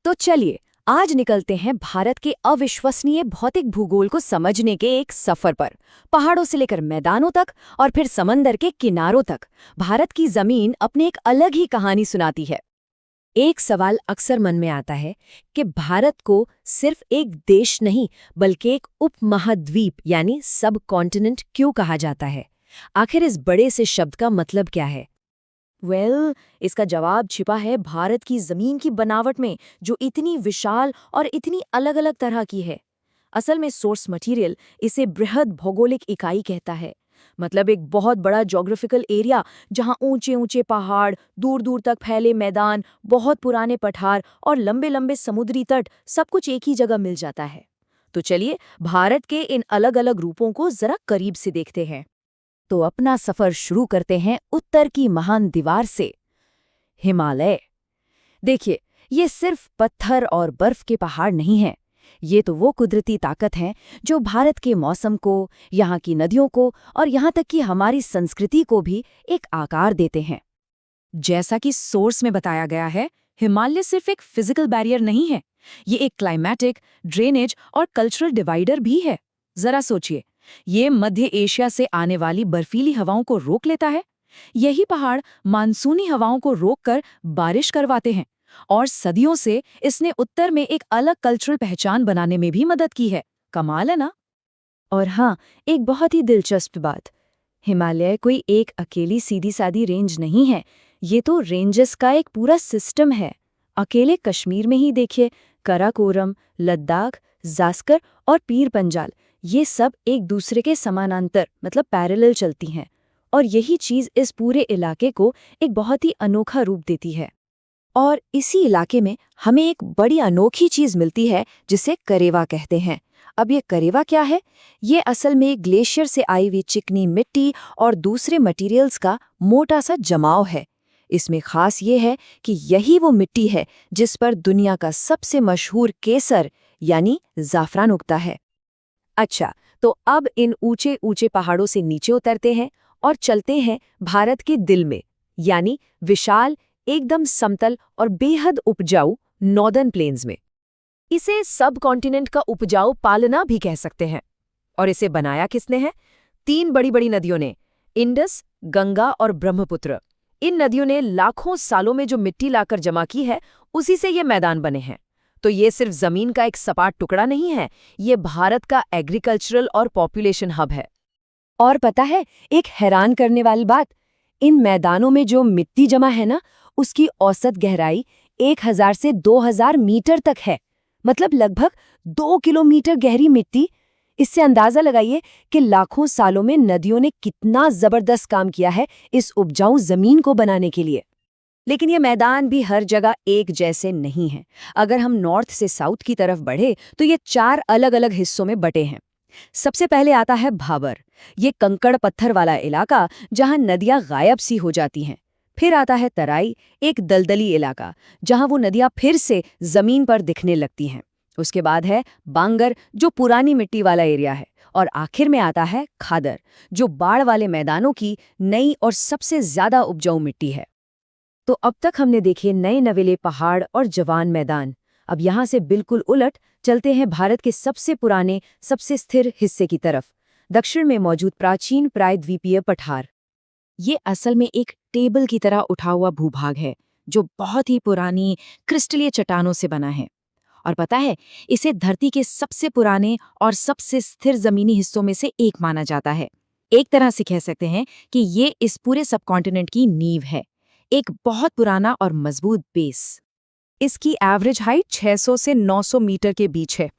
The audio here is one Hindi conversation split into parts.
तो चलिए आज निकलते हैं भारत के अविश्वसनीय भौतिक भूगोल को समझने के एक सफर पर। पहाड़ों से लेकर मैदानों तक और फिर समंदर के किनारों तक भारत की जमीन अपनी एक अलग ही कहानी सुनाती है। एक सवाल अक्सर मन में आता है कि भारत को सिर्फ एक देश नहीं बल्कि एक उपमहाद्वीप यानी सब कॉन्टिनेंट क्यों कहा जाता है। आखिर इस बड़े से शब्द का मतलब क्या है? इसका जवाब छिपा है भारत की जमीन की बनावट में, जो इतनी विशाल और इतनी अलग अलग तरह की है। असल में सोर्स मटेरियल इसे बृहद भौगोलिक इकाई कहता है। मतलब एक बहुत बड़ा ज्योग्राफिकल एरिया जहां ऊंचे ऊंचे पहाड़, दूर दूर तक फैले मैदान, बहुत पुराने पठार और लंबे लंबे समुद्री तट, सब कुछ एक ही जगह मिल जाता है। तो चलिए भारत के इन अलग अलग रूपों को जरा करीब से देखते हैं। तो अपना सफर शुरू करते हैं उत्तर की महान दीवार से, हिमालय। देखिए, ये सिर्फ पत्थर और बर्फ के पहाड़ नहीं हैं। ये तो वो कुदरती ताकत हैं जो भारत के मौसम को, यहाँ की नदियों को और यहाँ तक कि हमारी संस्कृति को भी एक आकार देते हैं। जैसा कि सोर्स में बताया गया है, हिमालय सिर्फ एक फिजिकल बैरियर नहीं है, ये एक क्लाइमेटिक, ड्रेनेज और कल्चरल डिवाइडर भी है। जरा सोचिए, ये मध्य एशिया से आने वाली बर्फीली हवाओं को रोक लेता है। यही पहाड़ मानसूनी हवाओं को रोककर बारिश करवाते हैं और सदियों से इसने उत्तर में एक अलग कल्चरल पहचान बनाने में भी मदद की है। कमाल है ना? और हाँ, एक बहुत ही दिलचस्प बात, हिमालय कोई एक अकेली सीधी सादी रेंज नहीं है। ये तो रेंजेस का एक पूरा सिस्टम है। अकेले कश्मीर में ही देखिए, काराकोरम, लद्दाख, जास्कर और पीर पंजाल, ये सब एक दूसरे के समानांतर मतलब पैरेलल चलती हैं। और यही चीज़ इस पूरे इलाके को एक बहुत ही अनोखा रूप देती है। और इसी इलाके में हमें एक बड़ी अनोखी चीज़ मिलती है जिसे करेवा कहते हैं। अब ये करेवा क्या है? ये असल में ग्लेशियर से आई हुई चिकनी मिट्टी और दूसरे मटेरियल्स का मोटा सा जमाव है। इसमें खास ये है कि यही वो मिट्टी है जिस पर दुनिया का सबसे मशहूर केसर यानी ज़ाफ़रान उगता है। अच्छा, तो अब इन ऊंचे ऊंचे पहाड़ों से नीचे उतरते हैं और चलते हैं भारत के दिल में, यानी विशाल, एकदम समतल और बेहद उपजाऊ नॉर्दर्न प्लेन्स में। इसे सब कॉन्टिनेंट का उपजाऊ पालना भी कह सकते हैं। और इसे बनाया किसने है? 3 बड़ी बड़ी नदियों ने, इंडस, गंगा और ब्रह्मपुत्र। इन नदियों ने लाखों सालों में जो मिट्टी लाकर जमा की है, उसी से ये मैदान बने हैं। तो ये सिर्फ जमीन का एक सपाट टुकड़ा नहीं है, ये भारत का एग्रीकल्चरल और पॉपुलेशन हब है। और पता है, एक हैरान करने वाली बात, इन मैदानों में जो मिट्टी जमा है ना, उसकी औसत गहराई 1000 से 2000 मीटर तक है। मतलब लगभग 2 किलोमीटर गहरी मिट्टी। इससे अंदाजा लगाइए कि लाखों सालों में नदियों ने कितना जबरदस्त काम किया है इस उपजाऊ जमीन को बनाने के लिए। लेकिन ये मैदान भी हर जगह एक जैसे नहीं हैं। अगर हम नॉर्थ से साउथ की तरफ बढ़े तो ये 4 अलग अलग हिस्सों में बटे हैं। सबसे पहले आता है भाबर, ये कंकड़ पत्थर वाला इलाका जहां नदियां गायब सी हो जाती हैं। फिर आता है तराई, एक दलदली इलाका जहां वो नदियां फिर से जमीन पर दिखने लगती हैं। उसके बाद है बांगर, जो पुरानी मिट्टी वाला एरिया है। और आखिर में आता है खादर, जो बाढ़ वाले मैदानों की नई और सबसे ज्यादा उपजाऊ मिट्टी है। तो अब तक हमने देखे नए नवेले पहाड़ और जवान मैदान। अब यहाँ से बिल्कुल उलट चलते हैं भारत के सबसे पुराने, सबसे स्थिर हिस्से की तरफ, दक्षिण में मौजूद प्राचीन प्रायद्वीपीय पठार। ये असल में एक टेबल की तरह उठा हुआ भूभाग है जो बहुत ही पुरानी क्रिस्टलीय चट्टानों से बना है। और पता है, इसे धरती के सबसे पुराने और सबसे स्थिर जमीनी हिस्सों में से एक माना जाता है। एक तरह से कह सकते हैं कि ये इस पूरे सबकॉन्टिनेंट की नींव है, एक बहुत पुराना और मजबूत बेस। इसकी एवरेज हाइट 600 से 900 मीटर के बीच है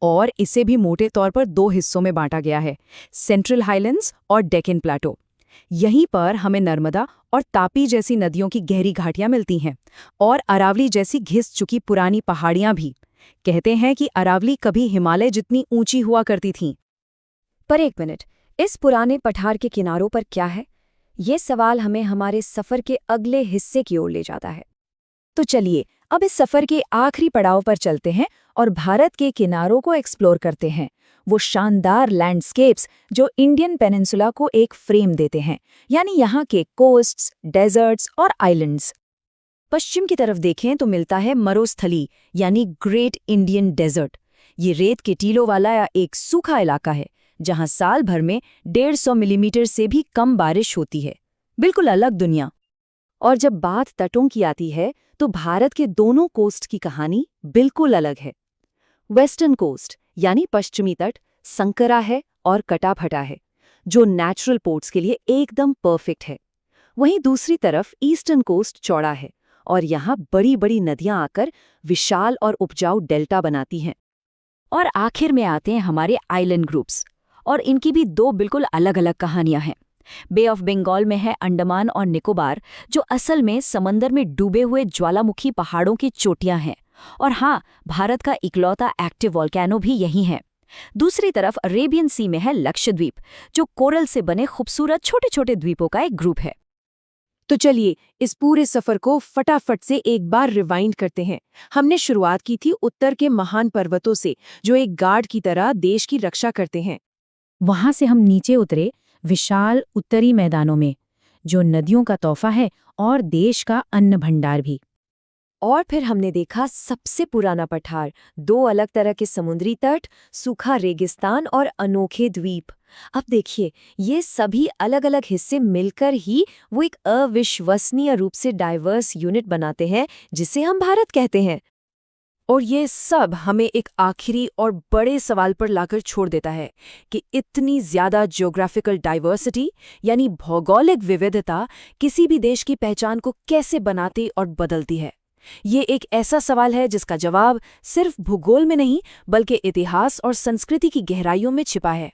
और इसे भी मोटे तौर पर 2 हिस्सों में बांटा गया है, सेंट्रल हाईलैंड्स और डेक्कन प्लेटो। यहीं पर हमें नर्मदा और तापी जैसी नदियों की गहरी घाटियां मिलती हैं और अरावली जैसी घिस चुकी पुरानी पहाड़ियां भी। कहते हैं कि अरावली कभी हिमालय जितनी ऊंची हुआ करती थीं। पर एक मिनट, इस पुराने पठार के किनारों पर क्या है? ये सवाल हमें हमारे सफर के अगले हिस्से की ओर ले जाता है। तो चलिए अब इस सफर के आखिरी पड़ाव पर चलते हैं और भारत के किनारों को एक्सप्लोर करते हैं, वो शानदार लैंडस्केप्स जो इंडियन पेनिनसुला को एक फ्रेम देते हैं, यानी यहाँ के कोस्ट्स, डेजर्ट्स और आइलैंड्स। पश्चिम की तरफ देखें तो मिलता है मरुस्थली यानी ग्रेट इंडियन डेजर्ट। ये रेत के टीलों वाला या एक सूखा इलाका है जहां साल भर में 150 मिलीमीटर से भी कम बारिश होती है। बिल्कुल अलग दुनिया। और जब बात तटों की आती है तो भारत के दोनों कोस्ट की कहानी बिल्कुल अलग है। वेस्टर्न कोस्ट यानी पश्चिमी तट संकरा है और कटा-फटा है, जो नेचुरल पोर्ट्स के लिए एकदम परफेक्ट है। वहीं दूसरी तरफ ईस्टर्न कोस्ट चौड़ा है और यहाँ बड़ी बड़ी नदियां आकर विशाल और उपजाऊ डेल्टा बनाती हैं। और आखिर में आते हैं हमारे आइलैंड ग्रुप्स, और इनकी भी दो बिल्कुल अलग अलग कहानियां हैं। बे ऑफ बंगाल में है अंडमान और निकोबार, जो असल में समंदर में डूबे हुए ज्वालामुखी पहाड़ों की चोटियां हैं। और हाँ, भारत का इकलौता एक्टिव वॉल्केनो भी यही है। दूसरी तरफ अरेबियन सी में है लक्षद्वीप, जो कोरल से बने खूबसूरत छोटे छोटे द्वीपों का एक ग्रुप है। तो चलिए इस पूरे सफर को फटाफट से एक बार रिवाइंड करते हैं। हमने शुरुआत की थी उत्तर के महान पर्वतों से, जो एक गार्ड की तरह देश की रक्षा करते हैं। वहां से हम नीचे उतरे विशाल उत्तरी मैदानों में, जो नदियों का तोहफा है और देश का अन्न भंडार भी। और फिर हमने देखा सबसे पुराना पठार, दो अलग तरह के समुद्री तट, सूखा रेगिस्तान और अनोखे द्वीप। अब देखिए, ये सभी अलग अलग हिस्से मिलकर ही वो एक अविश्वसनीय रूप से डाइवर्स यूनिट बनाते हैं जिसे हम भारत कहते हैं। और ये सब हमें एक आखिरी और बड़े सवाल पर लाकर छोड़ देता है कि इतनी ज्यादा ज्योग्राफिकल डाइवर्सिटी यानी भौगोलिक विविधता किसी भी देश की पहचान को कैसे बनाती और बदलती है। ये एक ऐसा सवाल है जिसका जवाब सिर्फ भूगोल में नहीं, बल्कि इतिहास और संस्कृति की गहराइयों में छिपा है।